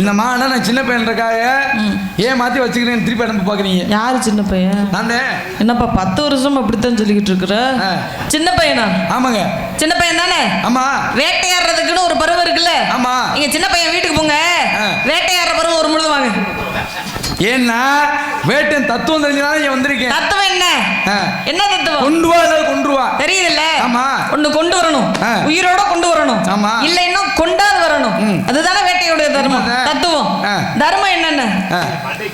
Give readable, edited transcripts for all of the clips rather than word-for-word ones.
இந்த மானை நான் சின்ன பையன்றக்காக ஏன் மாற்றி வச்சுக்கிறேன் திருப்பி அனுப்ப பார்க்குறீங்க? யார் சின்ன பையன்? நான் என்னப்பா 10 வருஷம் அப்படித்தான் சொல்லிக்கிட்டு இருக்கிற? சின்ன பையனா? ஆமாங்க சின்ன பையன் தானே. ஆமா வேட்டையாடுறதுக்குன்னு ஒரு பருவம் இருக்குல்ல. ஆமா நீங்க சின்ன பையன் வீட்டுக்கு போங்க, வேட்டையாடுற பருவம் ஒரு முழுது வாங்க. ஏன்னா வேட்டன் தத்துவம் தெரிஞ்சனால இங்க வந்திருக்கேன். தத்துவம் என்ன? என்ன தத்துவம்? கொண்டு வா இல்ல கொண்டு வா. தெரியுதுல்ல? ஆமா ஒண்ணு கொண்டு வரணும், உயிரோட கொண்டு வரணும். ஆமா இல்லைன்னா கொண்டாது வரணும். அதுதானே வேட்டையோட தர்மம், தத்துவம். தர்மம் என்னென்ன?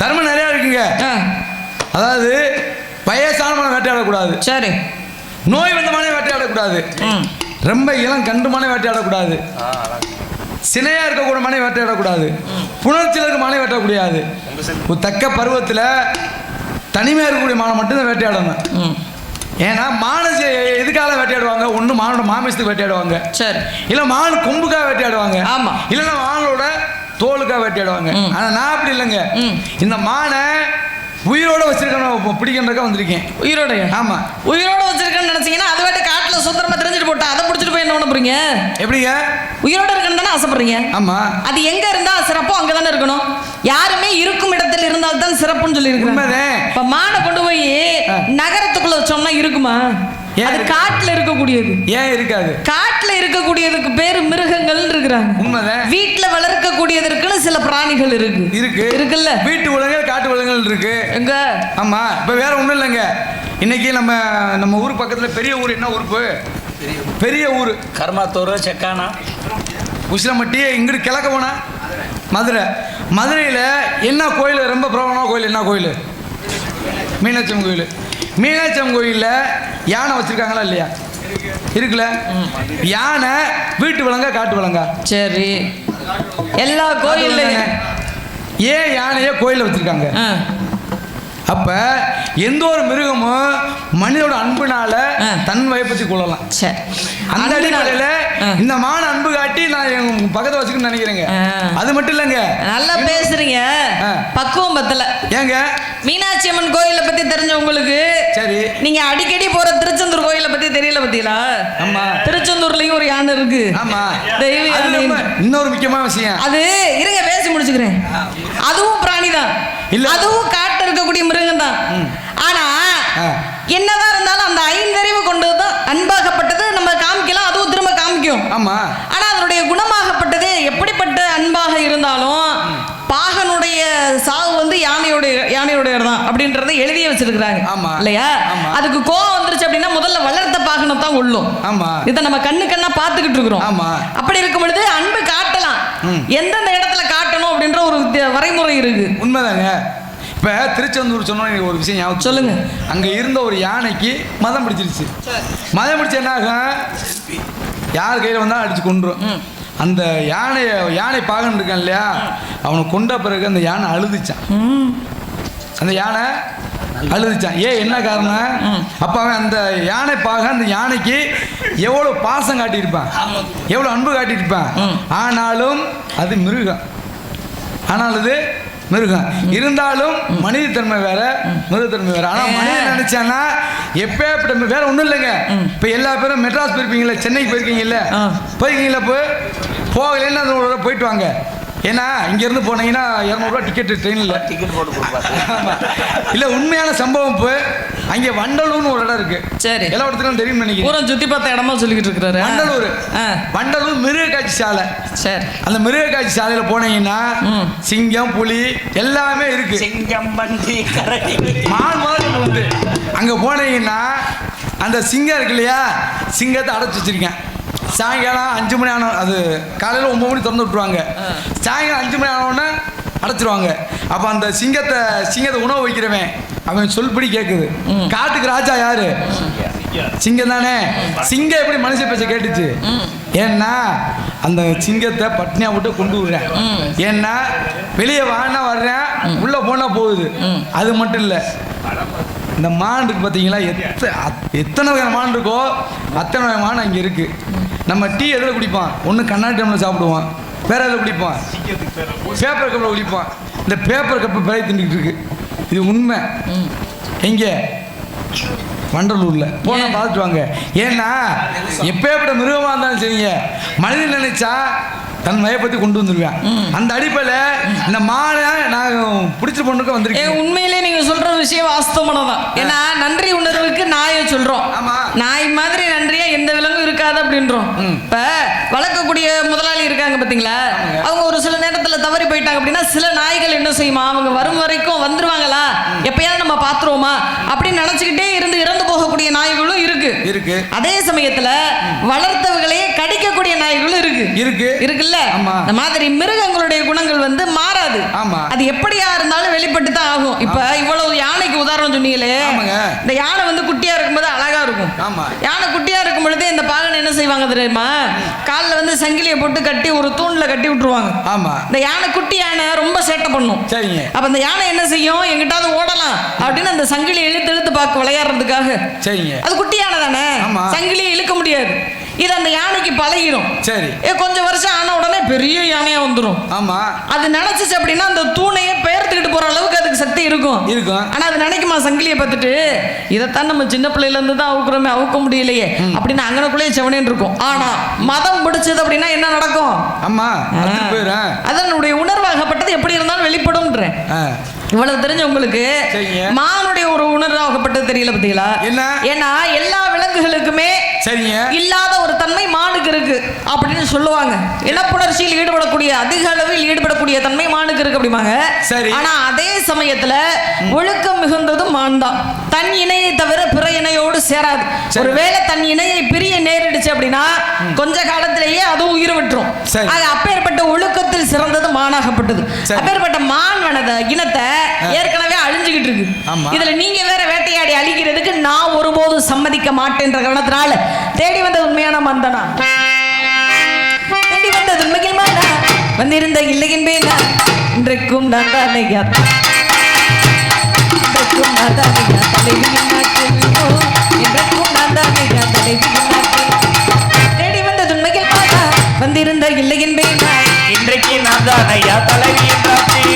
தர்மம் நிறைய இருக்குங்க. அதாவது வயசான வேட்டையாடக்கூடாது. சரி. நோய் வந்தமான வேட்டையாடக்கூடாது. ரொம்ப இளம் கண்டுமான வேட்டையாடக்கூடாது. சினையா இருக்கக்கூட மனை வேட்டையாடக்கூடாது. புணர்ச்சியில் மனை வேட்டக்கூடாது. தக்க பருவத்தில் தனிமையாக இருக்கக்கூடிய மானை மட்டும்தான் வேட்டையாடணும். ஏன்னா மானை எதுக்காக வேட்டையாடுவாங்க? ஒன்று மானோட மாமிசத்துக்கு வேட்டையாடுவாங்க. சரி. இல்லை மான் கொம்புக்காக வேட்டையாடுவாங்க. ஆமாம். இல்லைன்னா மானோட தோலுக்காக வேட்டையாடுவாங்க. ஆனால் நான் அப்படி இல்லைங்க. இந்த மானை உயிரோட வச்சிருக்கணும் பிடிக்கிறதுக்காக வந்திருக்கேன். உயிரோட? ஆமா உயிரோட வச்சிருக்கேன்னு நினைச்சீங்கன்னா அதை விட்டு காட்டுல சுத்தரமா தெரிஞ்சுட்டு போட்டா அதை பிடிச்சிட்டு போய் என்ன பண்ண போறீங்க? எப்படிங்க? உயிரோட இருக்கணும் தானே ஆசைப்படுறீங்க? ஆமா. அது எங்க இருந்தா சிறப்போ அங்கதானே இருக்கணும். யாருமே இருக்கும் இடத்துல இருந்தால்தான் சிறப்புன்னு சொல்லி இருக்கிறாங்க. இப்ப மானை கொண்டு போய் நகரத்துக்குள்ள வச்சோம்னா இருக்குமா? அது காட்டுல இருக்கக்கூடியது. ஏன் இருக்காது? காட்டுல இருக்கக்கூடியதுக்கு பேரு மிருகங்கள் இருக்கிறாங்க. உண்மைதான். வீட்டுல வளர்க்கக்கூடியதற்குன்னு சில பிராணிகள் இருக்குல்ல. வீட்டு விலங்குகள் காட்டு விலங்குகள் இருக்கு. எங்க? ஆமா. இப்ப வேற ஒண்ணும் இல்லைங்க. இன்னைக்கு நம்ம ஊர் பக்கத்துல பெரிய ஊர் என்ன ஊருக்கு? பெரிய ஊர் கர்மாத்தூர், செக்கானா, உசிலம்பட்டி. இங்கிட்டு கிழக்க போனா மதுரை. மதுரையில என்ன கோயில் ரொம்ப பிரபலமான கோயில்? என்ன கோயில்? மீனாட்சி அம்மன் கோயில். மீனாட்சி அம்மன் கோயிலில் யானை வச்சிருக்காங்களா இல்லையா? இருக்குல்ல. யானை வீட்டு விலங்கா காட்டு விலங்கா? சரி. எல்லா கோயில்லையும் ஏன் யானையை கோயிலில் வச்சிருக்காங்க? அப்ப எந்த ஒரு மிருகமும் மனிதோட அன்புனால தன் வயப்பத்தி கொள்ளலாம். அந்த அடிப்படையில இந்த மான அன்பு காட்டி நான் எங்க பக்கத்தை வச்சுக்கணும்னு நினைக்கிறேங்க. அது மட்டும் இல்லைங்க. நல்லா பேசுறீங்க, பக்குவம் பத்தல. ஏங்க? மீனாட்சி அம்மன் கோயிலை பத்தி தெரிஞ்ச உங்களுக்கு சரி, நீங்க அடிக்கடி போற திருச்செந்தூர் கோயிலை பத்தி தெரியல பத்தியா? ஆமா. திருச்செந்தூர்லயும் ஒரு யானை இருக்கு. ஆமா. தெய்வ யானை. இன்னொரு முக்கியமான விஷயம் அது, இருங்க பேசி முடிச்சுக்கிறேன். அதுவும் பிராணிதான். இல்ல, அதுவும் காட்டு இருக்கக்கூடிய மிருகம் தான். ஆனா என்னதான் இருந்தாலும் அந்த 5 அறிவு கொண்டதுதான் அன்பாகப்பட்டது. நம்ம காமிக்கலாம், அதுவும் திரும்ப காமிக்கும். ஆமா. ஆனா அதனுடைய குணமாகப்பட்டது எப்படிப்பட்ட அன்பாக இருந்தாலும் பாகனுடைய சாவு வந்து யானையோடைய தான் அப்படின்றத எழுதியே வச்சிருக்கிறாங்க. ஆமா இல்லையா? அதுக்கு கோவம் வந்துருச்சு அப்படின்னா முதல்ல வளர்த்த பாகனை தான் கொள்ளும். ஆமா. இதை நம்ம கண்ணா பார்த்துக்கிட்டு இருக்கிறோம். ஆமா. அப்படி இருக்கும் பொழுது அன்பு காட்டலாம், எந்தெந்த இடத்துல காட்டணும் அப்படின்ற ஒரு வரைமுறை இருக்கு. உண்மைதாங்க. இப்ப திருச்செந்தூர் சொன்ன ஒரு விஷயம் ஞாபகம் சொல்லுங்க. அங்க இருந்த ஒரு யானைக்கு மதம் பிடிச்சிருச்சு. மதம் பிடிச்ச என்ன ஆகும்? யார் கையில வந்தா அடிச்சு கொண்டுரும். அந்த யானை பாகன் இருக்கான் இல்லையா, அவனை கொண்ட பிறகு அந்த யானை அழுதுச்சான். அந்த யானை அழுதுச்சான். என்ன காரணம்? அப்ப அவன் அந்த யானை பாகன் அந்த யானைக்கு எவ்வளவு பாசம் காட்டியிருப்பான், எவ்வளவு அன்பு காட்டியிருப்பான். ஆனாலும் அது மிருகம். இருந்தாலும் மனித தன்மை வேற, மிருகத்தன்மை வேற. ஆனா மனிதன் நினைச்சானா எப்ப வேற ஒண்ணும் இல்லைங்க. இப்ப எல்லா பேரும் மெட்ராஸ் போயிருப்பீங்கல்ல, சென்னைக்கு போயிருக்கீங்கல்ல, போயிருக்கீங்களா? போகலன்னா போயிட்டு வாங்க. ஏன்னா இங்க இருந்து போனீங்கன்னா 200 ரூபா டிக்கெட், ட்ரெயின்ல டிக்கெட் போட்டு. இல்ல, உண்மையான சம்பவம். அங்கே வண்டலூர்னு ஒரு இடம் இருக்கு. சரி. எல்லா இடத்துக்கும் தெரியும் நினைக்கிறேன். பூரா சுத்தி பார்த்த இடமா சொல்லிக்கிட்டு இருக்கிறாரு. வண்டலூர் மிருக காட்சி சாலை. சரி. அந்த மிருக காட்சி சாலையில போனீங்கன்னா சிங்கம், புலி எல்லாமே இருக்கு. சிங்கம், பன்றி, கரடி, மான் மாதிரி வந்து அங்க போனீங்கன்னா அந்த சிங்கம் இருக்கு இல்லையா, சிங்கத்தை அடைச்சி வச்சிருக்கேன். சாயங்காலம் 5 மணி ஆன, அது காலையில் 9 மணி திறந்து விட்டுருவாங்க. சாயங்காலம் 5 மணி ஆனோடனே அடைச்சிருவாங்க. அப்போ அந்த சிங்கத்தை உணவு வைக்கிறவன் அவன் சொல்படி கேட்குது. காட்டுக்கு ராஜா யாரு? சிங்கம் தானே. சிங்கம் எப்படி மனுஷ பேச்ச கேட்டுச்சு? ஏன்னா அந்த சிங்கத்தை பட்னியா விட்டு கொண்டு விடுறேன். ஏன்னா வெளியே வாங்கினா வர்றேன், உள்ள போனா போகுது. அது மட்டும் இல்லை, இந்த மான் இருக்கு பார்த்தீங்களா, எத்தனை வகை மான் இருக்கோ அத்தனை வகை மான் அங்கே இருக்கு. நம்ம டீ எதில் குடிப்போம்? ஒன்று கண்ணாடி டம்ளர் சாப்பிடுவோம், வேற எதில் குடிப்போம்? பேப்பர் கப்பில் குடிப்போம். இந்த பேப்பர் கப்பு பிழை தின்னுக்கிட்டு இருக்கு. இது உண்மை. எங்கே? வண்டலூர்ல போனா பார்த்துட்டு வாங்க. ஏன்னா எப்பேற்பட்ட மிருகமாக இருந்தாலும் சரிங்க, மனிதன் நினைச்சா தன் வயப்பத்தி கொண்டு வந்துருவேன். அந்த அடிப்படையில் அந்த மாலை நான் பிடிச்சிட்டு பொண்ணுக்கு வந்திருக்கேன். உண்மையிலே நீங்க சொல்ற விஷயம் வாஸ்தவமானதான். ஏன்னா நன்றி உணர்வுக்கு நாயை சொல்றோம். நாய் மாதிரி நன்றியா எந்த விலங்கும் இருக்காது அப்படின்றோம். இப்ப வளர்க்கக்கூடிய முதலாளி இருக்காங்க பாத்தீங்களா, அவங்க ஒரு சில நேரத்துல தவறி போயிட்டாங்க அப்படின்னா சில நாய்கள் என்ன செய்யுமா, அவங்க வரும் வரைக்கும் வந்துருவாங்களா, எப்பயாவது நம்ம பாத்துருவோமா அப்படின்னு நினைச்சுக்கிட்டே இருந்து இறந்து போகக்கூடிய நாய்களும் இருக்கு. அதே சமயத்துல வளர்த்தவர்களையே கடிக்கக்கூடிய நாய்களும் இருக்குல்ல. இந்த மாதிரி மிருகங்களுடைய குணங்கள் வந்து மாறாது. அது எப்படியா இருந்தாலும் வெளிப்பட்டு தான் ஆகும். இப்ப இவ்வளவு யானைக்கு உதாரணம் சொன்னீங்களே, இந்த யானை வந்து குட்டியா இருக்கும்போது அழகா இருக்கும். யானை குட்டியா இருக்கும் பொழுது இந்த பாகன் என்ன செய்வாங்க தெரியுமா, காலில் வந்து சங்கிலியை போட்டு கட்டி ஒரு தூண்ல கட்டி விட்டுருவாங்க. இந்த யானை குட்டி யானை ரொம்ப சேட்டை பண்ணும். அப்ப இந்த யானை என்ன செய்யும், எங்கிட்டாவது ஓடலாம் அப்படின்னு அந்த சங்கிலியை இழுத்து பார்க்க விளையாடுறதுக்காக. அது குட்டி யானை தானே, சங்கிலியை இழுக்க முடியாது. இது அந்த யானைக்கு பழகிடும். சரி, கொஞ்சம் வருஷம் ஆன உடனே பெரிய யானையா வந்துடும். ஆமா, அது நினைச்சிச்சு அப்படின்னா அந்த தூணையே பெயர்த்துக்கிட்டு போற அளவுக்கு அதுக்கு சக்தி இருக்கும். ஆனா அது நினைக்குமா, சங்கிலியை பார்த்துட்டு இதைத்தான் நம்ம சின்ன பிள்ளையில இருந்து தான் அவுக்குறோமே, அவுக்க முடியலையே அப்படின்னு அங்கனக்குள்ளேயே செவனேன்னு இருக்கும். ஆனா மதம் பிடிச்சது அப்படின்னா என்ன நடக்கும், அதனுடைய உணர்வாகப்பட்டது எப்படி இருந்தாலும் வெளிப்படும்ன்றேன். இவ்வளவு தெரிஞ்ச உங்களுக்கு மானுடைய ஒரு உணர்வாகப்பட்டது தெரியல பார்த்தீங்களா? ஏன்னா எல்லா விலங்குகளுக்குமே இல்லாத ஒரு தன்மை மானுக்கு இருக்கு அப்படின்னு சொல்லுவாங்க. இனப்புணர்ச்சியில் ஈடுபடக்கூடிய, அதிக அளவில் ஈடுபடக்கூடிய தன்மை மானுக்கு இருக்கு அப்படிமாங்க. ஆனா அதே சமயத்துல ஒழுக்கம் மிகுந்ததும் மான் தான். தன் இணையை தவிர பிற இணையோடு சேராது. ஒருவேளை தன் இணையை பிரிய நேரிடுச்சு அப்படின்னா கொஞ்ச காலத்திலேயே அதுவும் உயிர் விட்டுரும். அப்பேற்பட்ட ஒழுக்கத்தில் சிறந்தது மானாகப்பட்டது. அப்பேற்பட்ட மான் இனத்தை ஏற்கனவே அழிஞ்சுகிட்டு இருக்கு. இதுல நீங்க வேற வேட்டையாடி அழிக்கிறதுக்கு நான் ஒருபோதும் சம்மதிக்க மாட்டேன்ற காரணத்தினால தேடி வந்த உண்மையான மந்தனா, தேடி வந்த உண்மையில் மானா வந்திருந்த இல்லை என்பேனா, இன்றைக்கும் நான் தானே இன்றைக்கும் நான் தானே தலைவியின் நாட்டில், இன்றைக்கும் நான் தானே தலைவியின் நாட்டில், தேடி வந்த உண்மையில் மானா வந்திருந்த இல்லை என்பேனா, இன்றைக்கு நான் தானே தலைவியின் நாட்டில்.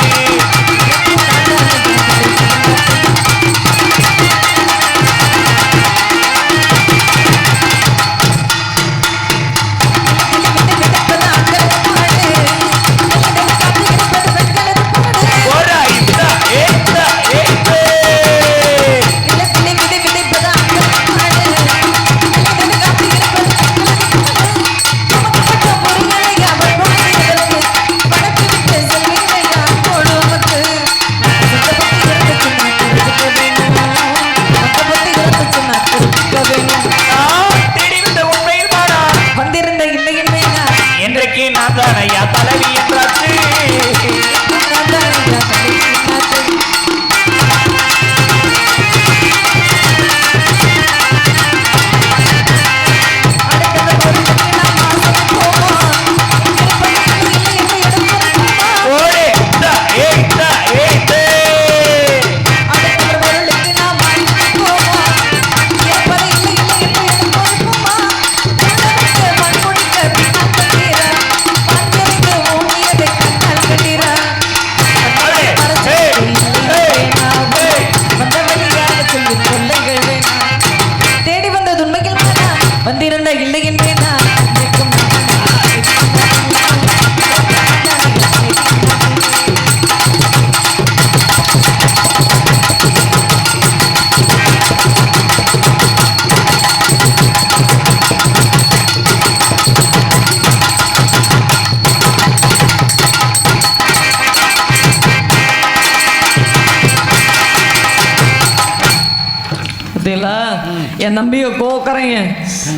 என் நம்பிய கோக்கறீங்க,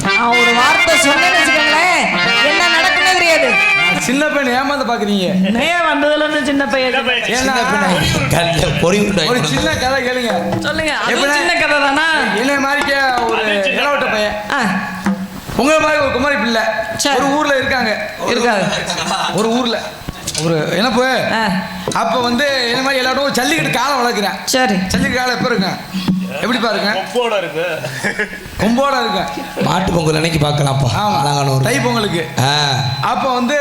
நான் ஒரு வார்த்தை சொன்னேன்னு வச்சுக்கோங்களேன் என்ன நடக்குன்னு தெரியாது. சின்ன பையன் ஏமாந்து பாக்குறீங்க, வந்ததுல இருந்து சின்ன பையன். ஒரு சின்ன கதை கேளுங்க. சொல்லுங்க. சின்ன கதை தானா? என்ன மாதிரி ஒரு இளவட்ட பையன், உங்களை மாதிரி ஒரு குமாரி பிள்ளை ஒரு ஊர்ல இருக்காங்க. ஒரு ஊர்ல ஒரு இனப்பு. அப்ப வந்து என்ன மாதிரி எல்லாரும் ஜல்லிக்கட்டு காலை வளர்க்குறேன். சரி, ஜல்லிக்கட்டு காலை எப்ப இருங்க எப்படி பாருங்க கொம்போட இருக்கு. கொம்போட இருக்கு. மாட்டு பொங்கல் அன்னைக்கு பார்க்கலாம்ப்பா. ஆமாம் தை பொங்கலுக்கு. அப்போ வந்து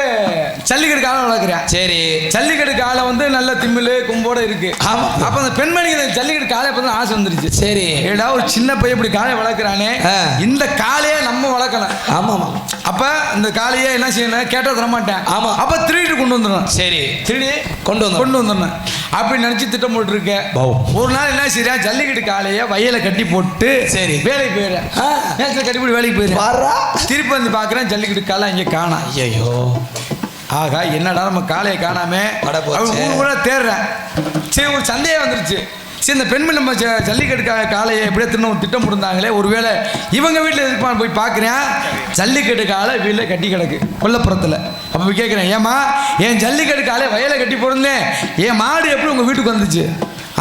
ஜல்லிக்கட்டு காலம் வளர்க்குறேன். சரி ஜல்லிக்கட்டு காலம் வந்து நல்ல திமிழ் கொம்போட இருக்கு. ஆமாம். அப்போ அந்த பெண்மணிக்கு ஜல்லிக்கட்டு காலை இப்போ ஆசை வந்துருச்சு. சரி ஏடா ஒரு சின்ன பையன் இப்படி காலை வளர்க்குறானே, இந்த காலையை நம்ம வளர்க்கலாம். ஆமாம். அப்போ இந்த காலையை என்ன செய்யணும் கேட்டால் தர மாட்டேன். ஆமாம். அப்போ திருடிட்டு கொண்டு வந்துடணும். சரி திருடி கொண்டு வந்துடணும் அப்படி நினச்சி திட்டம் போட்டுருக்கேன். ஒரு நாள் என்ன செய்யறா, ஜல்லிக்கட்டு காலையை வயலை கட்டி போட்டு சரி வேலைக்கு போயிடுறேன். கட்டி போட்டு வேலைக்கு போயிடுறேன். திருப்பி வந்து பார்க்குறேன் ஜல்லிக்கட்டு காலை இங்கே காணாம். ஐயோ ஆகா என்னடா நம்ம காலையை காணாம கூட தேடுறேன். சரி ஒரு சந்தேகம் வந்துருச்சு. சரி இந்த பெண்மணி நம்ம ஜல்லிக்கட்டு காலையை எப்படியே திட்டம் போட்டிருந்தாங்களே, ஒருவேளை இவங்க வீட்டில் இருப்பான்னு போய் பார்க்குறேன். ஜல்லிக்கட்டு காலை வீட்டில் கட்டி கிடக்கு கொல்லப்புறத்தில். அப்போ போய் கேட்குறேன், ஏம்மா என் ஜல்லிக்கட்டு காலை வயலை கட்டி போட்டிருந்தேன், என் மாடு எப்படி உங்கள் வீட்டுக்கு வந்துச்சு?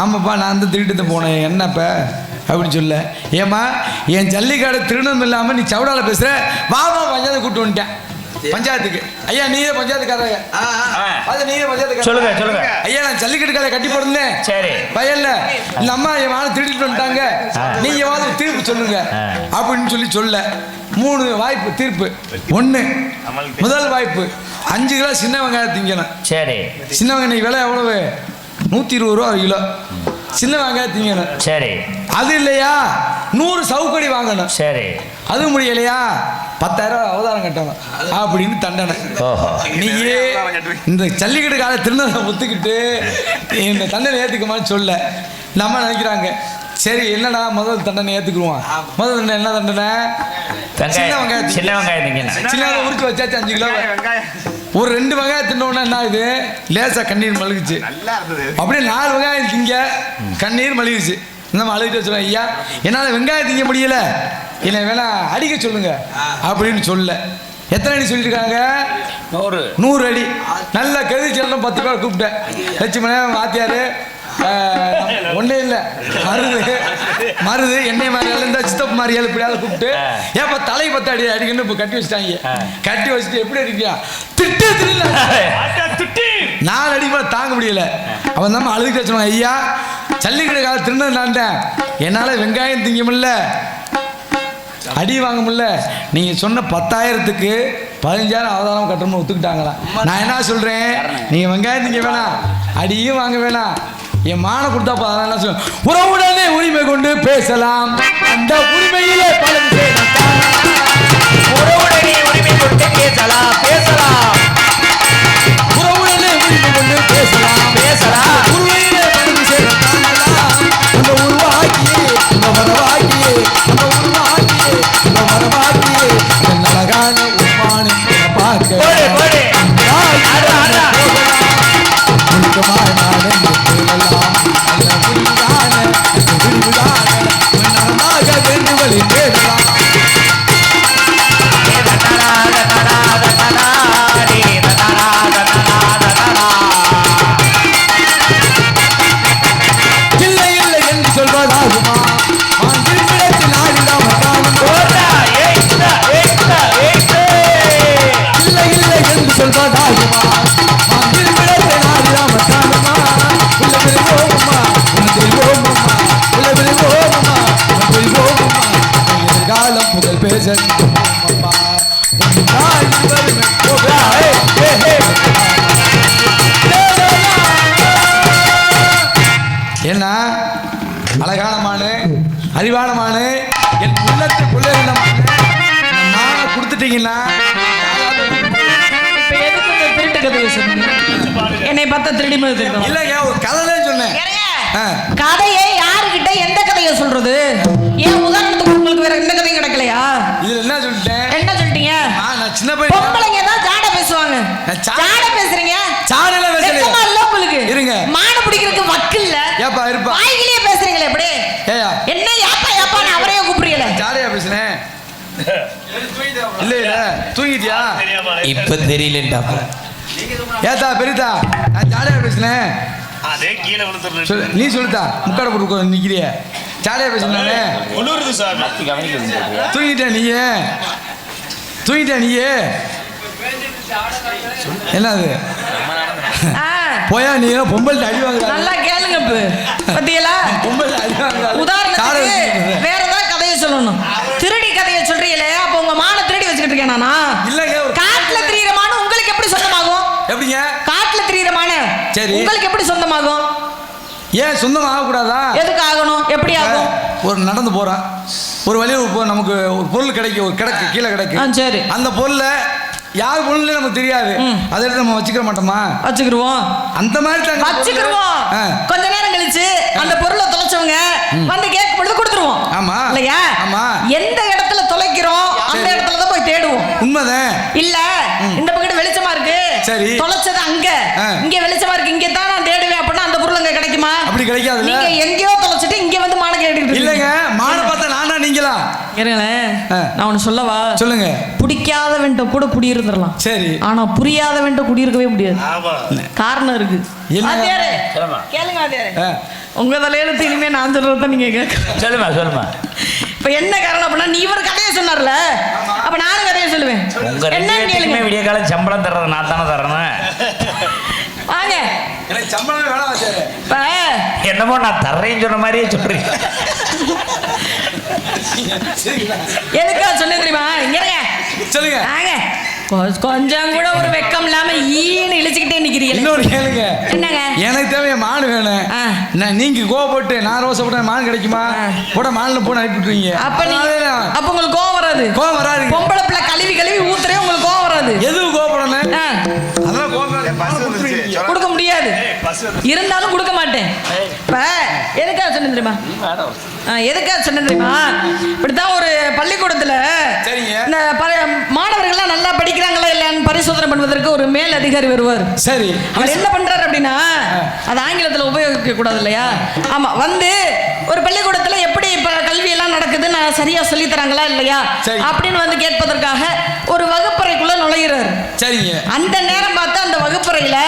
ஆமாப்பா நான் வந்து திருட்டு போனேன். என்னப்பா அப்படின்னு சொல்ல, ஏம்மா என் ஜல்லிக்கடை திருடணும் இல்லாமல் நீ சவுடால பேசுகிற, வாமா பஞ்சாயத்தை கூப்பிட்டு வந்துட்டேன். பஞ்சாயத்துக்கு ஐயா நீயே பஞ்சாயத்துக்காரங்க. அது நீயே பஞ்சாயத்துக்காரங்க. சொல்லுங்க சொல்லுங்க. ஐயா நான் ஜல்லிக்கட்டு காலை கட்டி போடுறேன். சரி வயல்ல இந்த அம்மா என் மாலை திருடிட்டு வந்துட்டாங்க, நீங்க வந்து தீர்ப்பு சொல்லுங்க அப்படின்னு சொல்ல 3 வாய்ப்பு தீர்ப்பு. 1 முதல் வாய்ப்பு 5 கிலோ சின்ன வெங்காயம் திங்கணும். சரி சின்ன வெங்காயம் விலை எவ்வளவு? 120 ரூபா ஒரு கிலோ சின்ன வெங்காயம் திங்கணும். சரி அது இல்லையா 100 சவுக்கடி வாங்கணும். சரி அது முடியலையா 10,000 அவதாரம் கட்டணும் அப்படின்னு தண்டனை. நீயே இந்த ஜல்லிக்கட்டு காலை திருநதை ஒத்துக்கிட்டு இந்த தண்டனை ஏற்றுக்குமான்னு சொல்ல நம்ம நினைக்கிறாங்க. சரி என்னடா முதல் தண்டனை ஏற்றுக்குருவான். முதல் தண்டனை என்ன தண்டனை? சின்ன வெங்காயம் சின்ன உரிச்சு வச்சாச்சு 5 கிலோ. ஒரு 2 வெங்காயம் தின்னோன்னா என்ன ஆகுது, லேசா கண்ணீர் மழுகுச்சு. அப்படியே 4 வெங்காயம் திங்க கண்ணீர் மழுகுச்சு. நம்ம அழுகிட்டு வச்சுருவோம், ஐயா என்னால் வெங்காயம் திங்க முடியல, என்னை வேணா அடிக்க சொல்லுங்க அப்படின்னு சொல்ல. எத்தனை அடி சொல்லியிருக்காங்க? 100 அடி. நல்லா கெதிச்செல்லாம் 10 பேர் கூப்பிட்டேன். லட்சுமண வாத்தியார் ஒன்றே இல்லை மருது எண்ணெய் மாதிரி இந்த சித்தப்பு மாதிரி எப்படியாவது கூப்பிட்டு ஏப்பா தலை 10 அடி அடிக்கணும் இப்போ கட்டி வச்சுட்டாங்க. கட்டி வச்சுட்டு எப்படி அடிக்கியா திட்டு 4 அடி மேலே தாங்க முடியல. அவன் தான் அழுதுட்டு வச்சுருவான், ஐயா ஜல்லிக்கட்டு காலை திருந்தாண்டேன், என்னால் வெங்காயம் திங்க முடியல, அடி வாங்க முடியல, நீங்க சொன்ன 10,000க்கு 15,000 அவதாரம் கட்டணும்னு ஒத்துக்கிட்டாங்களா? நான் என்ன சொல்றேன், நீங்க வெங்காயம் திங்க வேணாம், அடியும் வாங்க வேணாம், என் மான கொடுத்தா அதெல்லாம் சொல்ல உறவுடனே உரிமை கொண்டு பேசலாம். அந்த உரிமையிலே பல உறவுடனே உரிமை கொண்டு பேசலாம் பேசலாம். உறவுடனே உரிமை கொண்டு பேசலாம் பேசலாம். உரிமையிலே பல விஷயம் உங்க உருவாக்கியே உங்க வரவாக்கியே உங்க உருவாக்கியே உங்க வரவாக்கியே என் அழகான உருவானு பார்க்க என்ன அழகான மானு அறிவான மானு என் உள்ளத்துக்குள்ளே இருந்த மானை கொடுத்துட்டீங்கன்னா என்னை பார்த்தா திருடி இல்லைங்க ஒரு கதை சொன்னேன். கதையை யாருக்கிட்ட எந்த கதையை சொல்றது? ஏன் உதாரணத்துக்கு உங்களுக்கு வேற எந்த கதையும் கிடைக்கலையா? இதுல என்ன சொல்லிட்டேன்? என்ன சொல்லிட்டீங்க? நான் சின்ன பையன். பொம்பளைங்க தான் ஜாட பேசுவாங்க. ஜாட பேசுறீங்க? ஜாடல பேசல. வெக்கமா இல்ல உங்களுக்கு? இருங்க. மான பிடிக்கிறதுக்கு வக்கு இல்ல. ஏப்பா இருப்பா. வாயிலேயே பேசுறீங்களே எப்படி? ஏயா. என்ன யாப்பா யாப்பா நான் அவரையே கூப்பிடுறீங்களே. ஜாடையா பேசுனேன். இல்ல இல்ல தூங்கிட்டியா? இப்ப தெரியலடா. ஏதா பெரிதா நான் ஜாடையா பேசுனேன். அதே கீழே விழுந்துறது. நீ சொல்லுதா முக்காட போட்டு நிக்கிறிய ஜாலியா பேசுனானே ஒளிருது சார். தூங்கிட்டா நீயே என்னது போயா நீ பொம்பல் அடி வாங்குற. நல்லா கேளு கப்பு பத்தியலா உதாரணத்துக்கு வேற ஏதாவது கதையை சொல்லணும். திருடி கதையை சொல்றீங்களே, அப்ப உங்க மான திருடி வச்சுக்கிட்டு இருக்கேன் நானா? இல்லங்க. காட்டுல திரியிற மான உங்களுக்கு எப்படி சொந்தமாகும்? எப்படிங்க? காட்டுல திரியிற மான உங்களுக்கு எப்படி சொந்தமாகும்? ஏன் சொந்தம் ஆகக்கூடாதா? எதுக்கு ஆகணும்? எப்படி ஆகும்? ஒரு நடந்து போறான், ஒரு வழியில் நமக்கு ஒரு பொருள் கிடைக்கும், ஒரு கிடக்கு கீழே கிடக்கு. சரி, அந்த பொருளை யார் பொருள் நமக்கு தெரியாது, அதை எடுத்து நம்ம வச்சுக்க மாட்டோமா? வச்சுக்கிருவோம். அந்த மாதிரி வச்சுக்கிருவோம். கொஞ்ச நேரம் கழிச்சு அந்த பொருளை தொலைச்சவங்க வந்து கேட்கும் பொழுது கொடுத்துருவோம். ஆமா இல்லையா? ஆமா. எந்த இடத்துல தொலைக்கிறோம் அந்த இடத்துல தான் போய் தேடுவோம். உண்மைதான். இல்ல இந்த பக்கம் வெளிச்சமா இருக்கு, சரி, தொலைச்சது அங்க, இங்க வெளிச்சமா இருக்கு, இங்க தான் நான் தேடுவேன் அப்படின்னா அந்த பொருள் அங்க கிடைக்குமா? அப்படி கிடைக்காது. நீங்க எங்கேயோ தொலைச்சிட்டு இங்க வந்து மான கேட்டுக்கிட்டு இல்லைங்க. மான பார்த்தா நானா நீங்களா? இருங்களேன், நான் ஒண்ணு சொல்லவா? சொல்லுங்க. பிடிக்காதவன்ட்ட கூட குடியிருந்துடலாம், சரி, ஆனா புரியாதவன்ட்ட குடியிருக்கவே முடியாது. காரணம் இருக்கு. கேளுங்க வாத்தியாரே, உங்க தலையெழுத்து இனிமே நான் சொல்றத நீங்க கேட்க. சொல்லுமா சொல்லுமா. இப்ப என்ன காரணம் அப்படின்னா, நீ இவர் கதையை சொன்னார்ல, அப்ப நானும் கதையை சொல்லுவேன். என்ன கேளுங்க. விடிய காலம் சம்பளம் தர்றது நான் தானே தரணும். வாங்க, எனக்கு சம்பளமே வேணாம் வாத்தியாரே. இப்ப என்னமோ நான் தர்றேன்னு சொன்ன மாதிரியே சொல்றீங்க. எதுக்கா சொன்னேன் தெரியுமா? இங்க சொல்லுங்க. கொஞ்சம் கூட ஒரு வெக்கம் இல்லாம ஈன்னு இழுச்சுக்கிட்டே நிக்கிறீங்க. இன்னொரு கேளுங்க. என்னங்க? எனக்கு தேவைய மான் வேணும். நீங்க கோவப்பட்டு நான் ரோசப்பட்ட மான் கிடைக்குமா? கூட மான்ல போன அனுப்பிட்டுருவீங்க. அப்ப உங்களுக்கு கோவம் வராது. கோவம் வராது. பொம்பளை பிள்ளை கழுவி கழுவி ஊத்துறே உங்களுக்கு கோவம் வராது. எதுவும் கோவப்படணும். அதெல்லாம் கோவம் கொடுக்க முடியாது, இருந்தாலும் கொடுக்க மாட்டேன். இப்ப எதுக்காக சொன்ன தெரியுமா? எதுக்காக சொன்ன தெரியுமா? இப்படித்தான் ஒரு பள்ளிக்கூடத்துல இந்த மாணவர்கள்லாம் நல்லா படிக்கிறாங்களா இல்லையான்னு பரிசோதனை பண்ணுவதற்கு ஒரு மேல் அதிகாரி வருவார். சரி, அவர் என்ன பண்றாரு அப்படின்னா, அது ஆங்கிலத்தில் உபயோகிக்க கூடாது இல்லையா? ஆமா, வந்து ஒரு பள்ளிக்கூடத்துல எப்படி இப்ப கல்வி எல்லாம் நடக்குது, நான் சரியா சொல்லி தராங்களா இல்லையா அப்படின்னு வந்து கேட்பதற்காக ஒரு வகுப்பறைக்குள்ள நுழைகிறார். சரிங்க. அந்த நேரம் பார்த்து அந்த வகுப்பறையில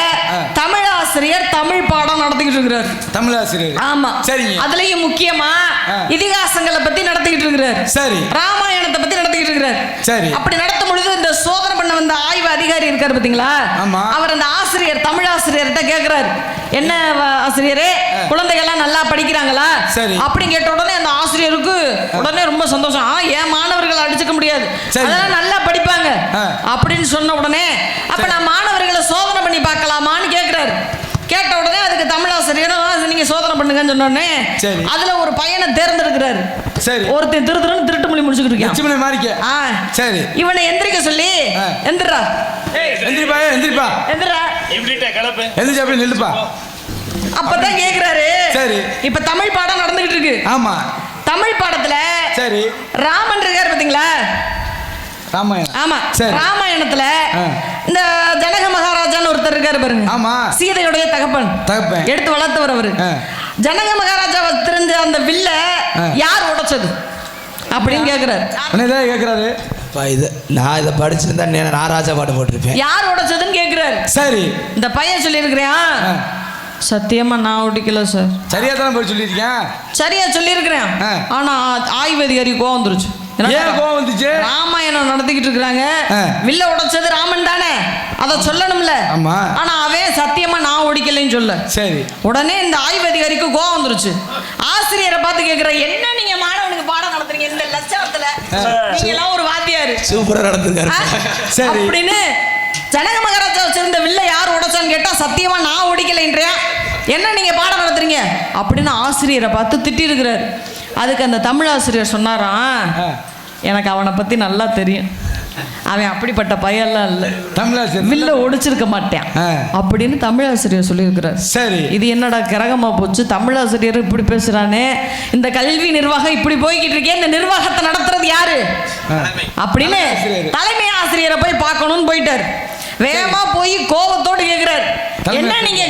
தமிழ் ஆசிரியர் தமிழ் பாடம் நடத்திக்கிட்டு இருக்கிறார். தமிழ் ஆசிரியர். ஆமா, சரிங்க. அதுலயும் முக்கியமா இதிகாசங்களை பத்தி நடத்திக்கிட்டு இருக்கிறார். சரி, ராமாயணத்தை பத்தி நடத்திக்கிட்டு இருக்கிறார். சரி, அப்படி நடத்தும் பொழுது இந்த சோதனை பண்ண வந்த ஆய்வு அதிகாரி இருக்காரு பாத்தீங்களா, அவர் அந்த ஆசிரியர் தமிழ் ஆசிரியர்கிட்ட கேட்கிறார், என்ன ஆசிரியரே, குழந்தைகள்லாம் நல்லா படிக்கிறாங்களா? சரி, அப்படி கேட்ட உடனே அந்த ஆசிரியருக்கு உடனே ரொம்ப சந்தோஷம். ஏன் மாணவர்களை அடிச்சுக்க முடியாது, அதெல்லாம் நல்லா படிப்பாங்க அப்படின்னு சொன்ன உடனே, அப்ப நான் மாணவர்களை சோதனை பண்ணி பார்க்கலாமான்னு கேட்கிறாரு. கேட்ட உடனே அதுக்கு தமிழாசிரியர் நீங்க சோதனை பண்ணுங்கன்னு சொன்னோடனே அதுல ஒரு பையனை தேர்ந்தெடுக்கிறாரு. சரி, ஒருத்தன் திருட்டு மொழி முடிச்சுக்கிட்டு இருக்கான். சரி, இவனை எந்திரிக்க சொல்லி, எந்திரா எந்திரிப்பா எந்திரிப்பா எந்திரா எந்திரிச்சு அப்படி நில்லுப்பா. அப்பதான் கேக்குறாரு. சரி, இப்ப தமிழ் பாடம் நடந்துகிட்டு இருக்கு. ஆமா, தமிழ் பாடத்துல சரி ராமன் இருக்காரு பாத்தீங்களா, ராமாயணம். ஆமா, ராமாயணத்துல இந்த ஜனக மகாராஜான்னு ஒருத்தர் இருக்காரு பாருங்க. ஆமா, சீதையுடைய தகப்பன் எடுத்து வளர்த்தவர் அவரு. ஜனக மகாராஜா வச்சிருந்த அந்த வில்ல யார் உடைச்சது அப்படின்னு கேக்குறாரு. கேக்குறாரு, நான் இதை படிச்சிருந்தா நான் ராஜா பாட்டு போட்டிருப்பேன். யார் உடைச்சதுன்னு கேக்குறாரு. சரி, இந்த பையன் சொல்லி இருக்கிறேன், சத்தியமா நான் ஒட்டிக்கல சார். சரியா தான் போய் சொல்லியிருக்கேன். சரியா சொல்லியிருக்கிறேன். ஆனா ஆய்வு அதிகாரி கோவம் வந்துருச்சு. ராமாயணம் நடத்திக்கிட்டு இருக்காங்க, வில்ல உடைச்சது ராமன் தானே, அத சொல்லணும்ல. ஆனா அவன் சத்தியமா நான் ஒடிக்கலைன்னு சொல்ல. சரி, உடனே இந்த ஆய்வு அதிகாரிக்கு கோவம் வந்துருச்சு. ஆசிரியரை பார்த்து கேக்குற, என்ன நீங்க மாணவனுக்கு பாடம் நடத்துறீங்க இந்த லட்சணத்துல, நீங்க எல்லாம் ஒரு வாத்தியாரு சூப்பரா நடத்துங்க அப்படின்னு. ஜனக மகாராஜா வச்சிருந்த வில்ல யார் உடைச்சான்னு கேட்டா சத்தியமா நான் ஒடிக்கலைன்றியா, என்ன நீங்க பாடம் நடத்துறீங்க அப்படின்னு ஆசிரியரை பார்த்து திட்டி இருக்கிறாரு. அதுக்கு அந்த தமிழ் ஆசிரியர் சொன்னாராம், எனக்கு அவனை பத்தி நல்லா தெரியும், அவன் அப்படிப்பட்ட பையன்லாம் இல்லை, தமிழாசிரியர் வில்ல ஒடிச்சிருக்க மாட்டேன் அப்படின்னு தமிழாசிரியர் சொல்லியிருக்கிறார். சரி, இது என்னடா கிரகமா போச்சு, தமிழாசிரியர் இப்படி பேசுறானே, இந்த கல்வி நிர்வாகம் இப்படி போய்கிட்டு இருக்கே, இந்த நிர்வாகத்தை நடத்துறது யாரு அப்படின்னு தலைமை ஆசிரியரை போய் பார்க்கணும்னு போயிட்டார். வேகமா போய் கோபத்தோடு கேட்கிறார், என்ன நீங்க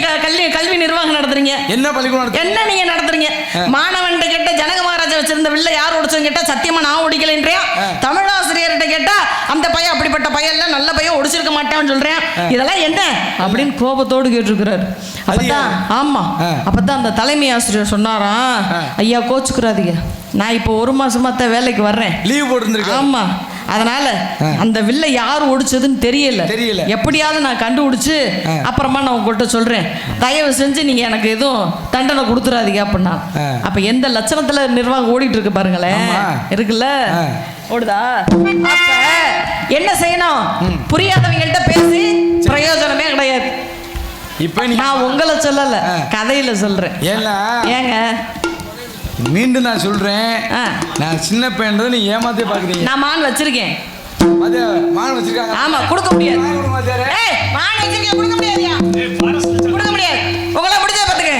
கல்வி நிர்வாகம் நடத்துறீங்க, என்ன பள்ளிக்கூடம் என்ன நீங்க நடத்துறீங்க, மாணவன் கேட்ட ஜனக மகாராஜா வச்சிருந்த வில்ல யார் ஒடிச்சதுன்னு கேட்டா சத்தியமா நான் ஒடிக்கலைன்றியா, தமிழாசிரியர்கிட்ட கேட்டா அந்த பையன் அப்படிப்பட்ட பையன் இல்ல, நல்ல பையன் ஒடிச்சிருக்க மாட்டேன்னு சொல்றேன், இதெல்லாம் என்ன அப்படின்னு கோபத்தோடு கேட்டிருக்கிறார். அப்பதான் ஆமா, அப்பதான் அந்த தலைமை ஆசிரியர் சொன்னாராம், ஐயா கோச்சுக்கிறாதீங்க, நான் இப்போ 1 மாசமா தான் வேலைக்கு வர்றேன், லீவ் போட்டுருந்திருக்கேன். ஆமா, அதனால அந்த வில்லை யார் ஒடிச்சதுன்னு தெரியல. எப்படியாவது நான் கண்டுபிடிச்சு அப்புறமா நான் உங்கள்கிட்ட சொல்றேன். தயவு செஞ்சு நீங்க எனக்கு எதுவும் தண்டனை கொடுத்துறாதீங்க அப்படின்னா. அப்ப எந்த லட்சணத்துல நிர்வாகம் ஓடிட்டு இருக்கு பாருங்களேன். இருக்குல்ல, ஓடுதா? அப்ப என்ன செய்யணும்? புரியாதவங்கள்ட்ட பேசி பிரயோஜனமே கிடையாது. இப்ப நான் உங்களை சொல்லல, கதையில சொல்றேன். ஏங்க மீண்டும் நான் சொல்றேன், நான் சின்ன பையன், நீ ஏமாத்தே பாக்குறீங்க. நான் மான் வச்சிருக்கேன். அது மான் வச்சிருக்காங்க. ஆமா, கொடுக்க முடியாது. ஏய், மான் வச்சிருக்கேன், கொடுக்க முடியாதுயா. கொடுக்க முடியாது. உங்கள முடிஞ்சா பாத்துக்க.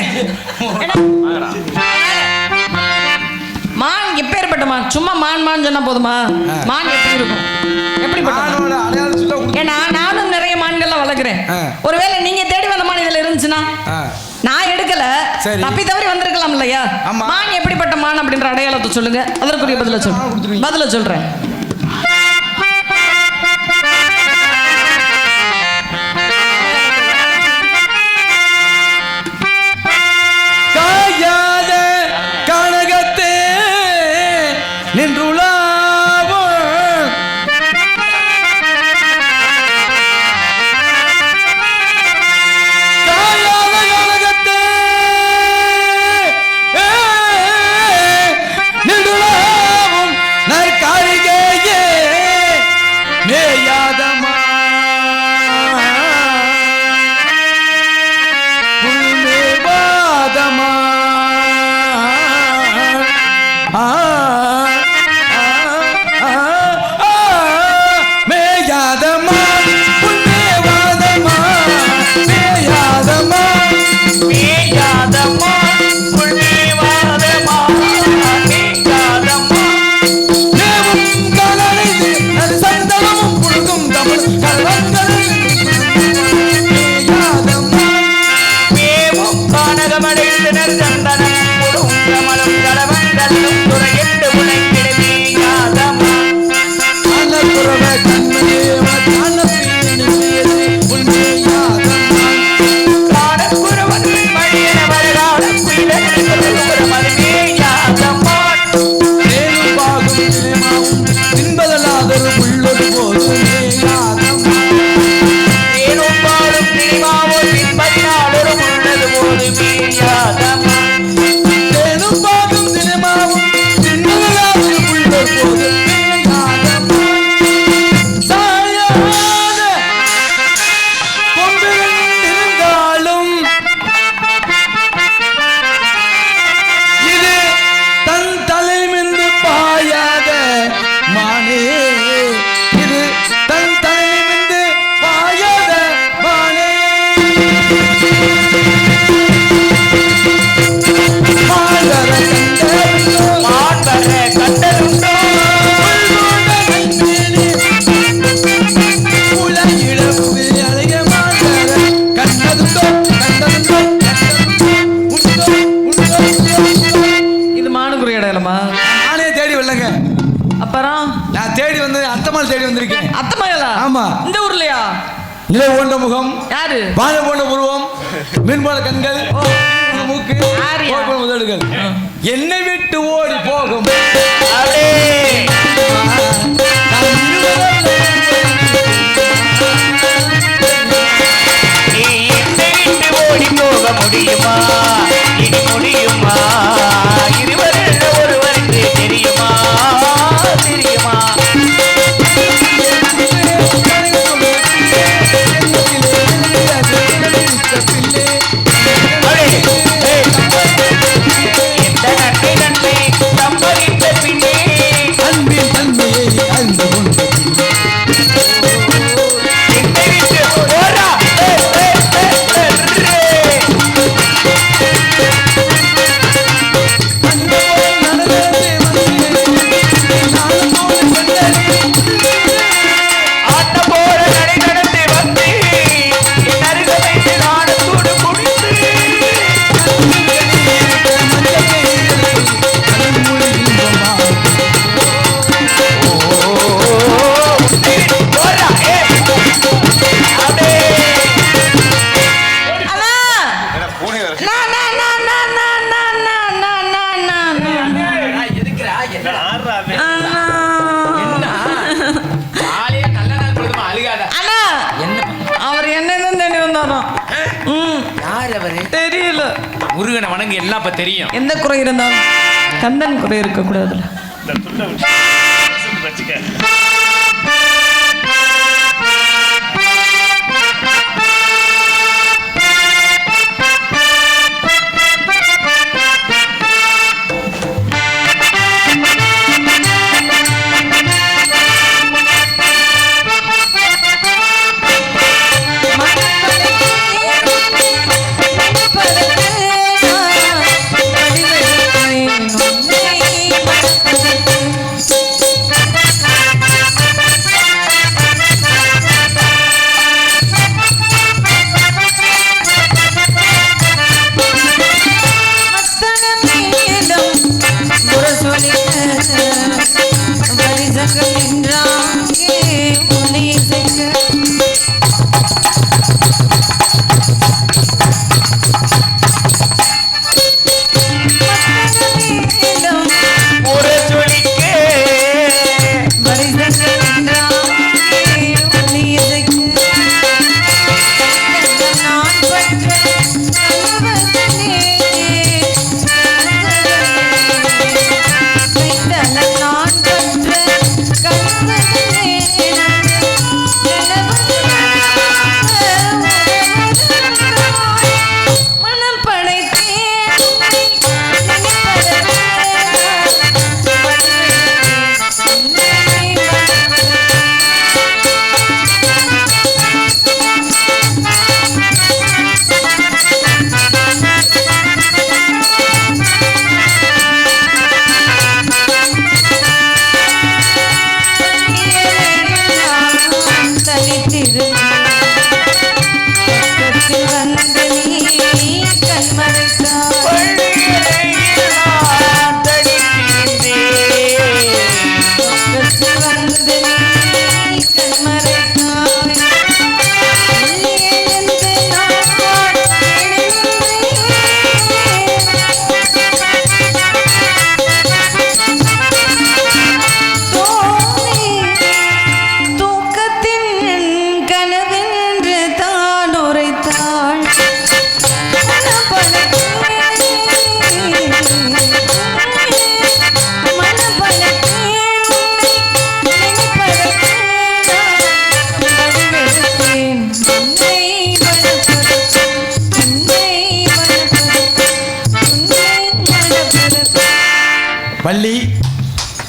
மான் எப்பேற்பட்ட மான்? சும்மா மான் மான் சொன்னா போதுமா? மான் எப்படி இருக்கும்? எப்படிப்பட்ட மானோட அடையாளம் சொல்ல. ஏன்னா நானும் நிறைய மான்கள்லாம் வளர்க்குறேன். ஒருவேளை நீங்க தேடி வந்த மான் இதுல இருந்துச்சுன்னா நான் எடுக்கல, தப்பி தவறி வந்திருக்கலாம் இல்லையா? மான் எப்படிப்பட்ட மான் அப்படின்ற அடையாளத்தை சொல்லுங்க. அதற்குரிய பதில சொல்றேன். காயாத கனகத்தே நின்றுள்ளாவும் நிலை போன்ற முகம், பானை போன்ற உருவம், மீன் போன்ற கண்கள், மூக்கு, முதல்கள், என்னை விட்டு ஓடி போகும் ஓடி போக முடியுமா? இனி முடியுமா? இருவரில் ஒருவருக்கு தெரியுமா? தெரியுமா? தெரியல. முருகனை வணங்கு எல்லாம் இப்ப தெரியும். எந்த குறை இருந்தாலும் கந்தன் குறை இருக்க கூடாதுல. வள்ளி,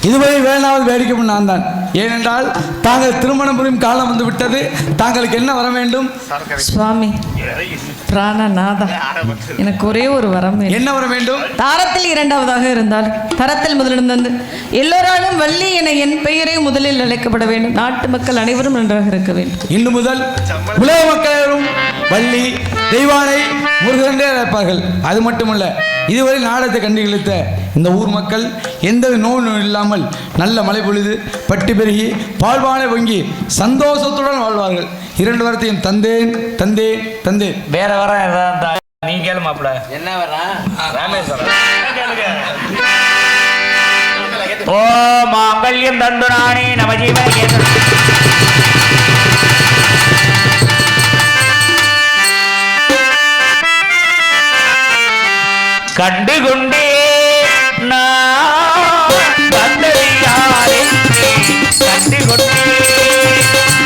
இதுவரை வேணாவது வேடிக்கை நான் தான். ஏனென்றால் தாங்கள் திருமணம் புரியும் காலம் வந்து விட்டது. தாங்களுக்கு என்ன வர வேண்டும்? சுவாமி பிராணநாதா, எனக்கு ஒரே ஒரு வரம். என்ன வர வேண்டும்? தாரத்தில் இரண்டாவதாக இருந்தால் தரத்தில் முதலிடம் தந்து எல்லோராலும் வள்ளி என என் பெயரே முதலில் அழைக்கப்பட வேண்டும். நாட்டு மக்கள் அனைவரும் நன்றாக இருக்க வேண்டும். இன்று முதல் உலக மக்களும் வள்ளி, தெய்வானை, முருகனே அழைப்பார்கள். அது மட்டுமல்ல, இதுவரை நாடகத்தை கண்டுகளித்த இந்த ஊர் மக்கள் எந்த நோய் இல்லாமல் நல்ல மழை பொழுது பட்டி பெருகி பால்வானை வங்கி சந்தோஷத்துடன் வாழ்வார்கள். 2 வாரத்தையும் தந்தேன் தந்தேன் தந்தேன். வேற வர நீ கேளு மாப்பிள்ள. என்ன வரா? ராமேஸ்வரம். ஓ மாங்கல்யம் தந்து நானே நம ஜீவன கண்டு கொண்டே நான் வந்தது யாரே கண்டு கொண்டே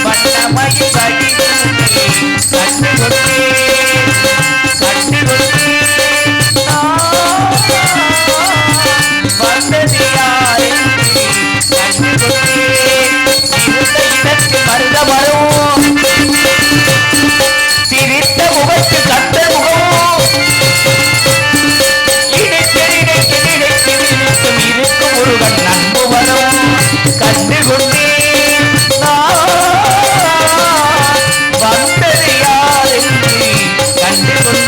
வண்ணமயில் கண்டு கொண்டே வந்தது யாரே கண்டு கொண்டே இருந்த இதற்கு மருத வரும் சிரித்த முகத்து கத்த முகமும் இருக்கும் முருகன் நன்பு வரும் கண்டு கொண்டே வந்தது யார் என்று கண்டு கொண்டே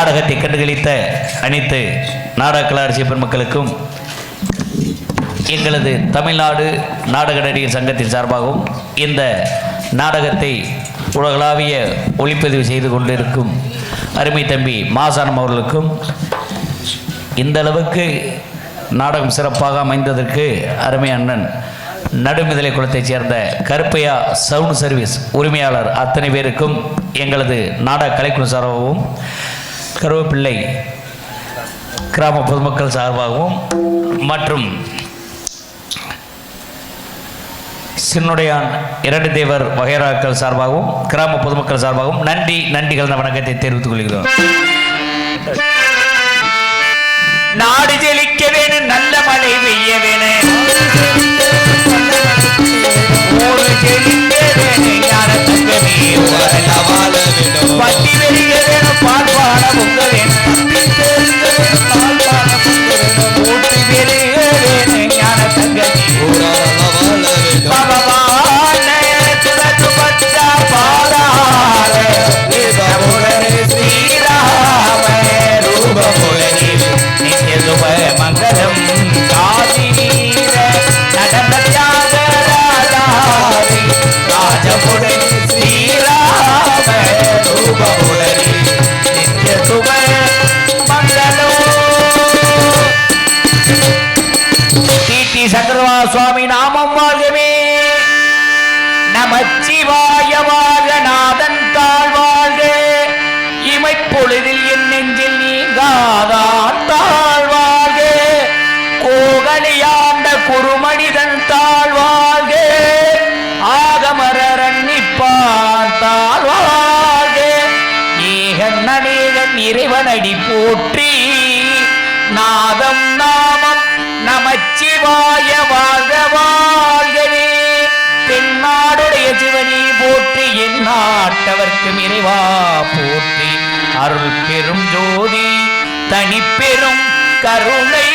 நாடகத்தை கண்டுகளித்த அனைத்து நாடக கலாரசிய பெருமக்களுக்கும் எங்களது தமிழ்நாடு நாடக நடிகர் சங்கத்தின் சார்பாகவும் இந்த நாடகத்தை உலகளாவிய ஒளிப்பதிவு செய்து கொண்டிருக்கும் அருமை தம்பி மாசானம் அவர்களுக்கும் இந்த அளவுக்கு நாடகம் சிறப்பாக அமைந்ததற்கு அருமை அண்ணன் நடுமிதலை குளத்தைச் சேர்ந்த கருப்பையா சவுண்ட் சர்வீஸ் உரிமையாளர் அத்தனை பேருக்கும் எங்களது நாடக கலைக்குழு சார்பாகவும் கருவேப்பிள்ளை கிராம பொதுமக்கள் சார்பாகவும் மற்றும் சின்னுடையான் இரண்டு தேவர் வகைராக்கள் சார்பாகவும் கிராம பொதுமக்கள் சார்பாகவும் நன்றி கலந்த வணக்கத்தை தெரிவித்துக் கொள்கிறோம். நாடு ஜெயிக்க வேணும், நல்ல மழை பெய்ய வேணும், பட்டி வெறிய வேணும், பால் பாட பொங்க வேணும், ஊட்டி வெறிய வேணும், ஞான தங்கமே மங்களம் காதி நடந்த தியாகராஜாரி ராஜபுரி ஸ்ரீராம ரூபமுடரி நித்ய சுப மங்களோ. டிடி சங்கரவா சுவாமி நாமம் வாழ்கவே, நமச்சிவாய வாழ்க, நாதன் தாழ் வாழ்க, இமைப்பொழுதில் என் நெஞ்சில் நீங்காதான் தாழ்வாழ்க, கோகலியாண்ட குருமனிதன் தாழ்வாழ்க, ஆகமரன் நிற்பான் தாழ்வாழ்க, ஏகன் அநேகன் இறைவனடி போற்றி, நாதம் நாமம் நமச்சிவாய வாழ்க வாழ்கவே. தென்னாடுடைய சிவனி போற்றி, என் நாட்டவர்க்கும் இறைவா போற்றி, அருள் பெரும் ஜோதி தனி பெரும் கருணை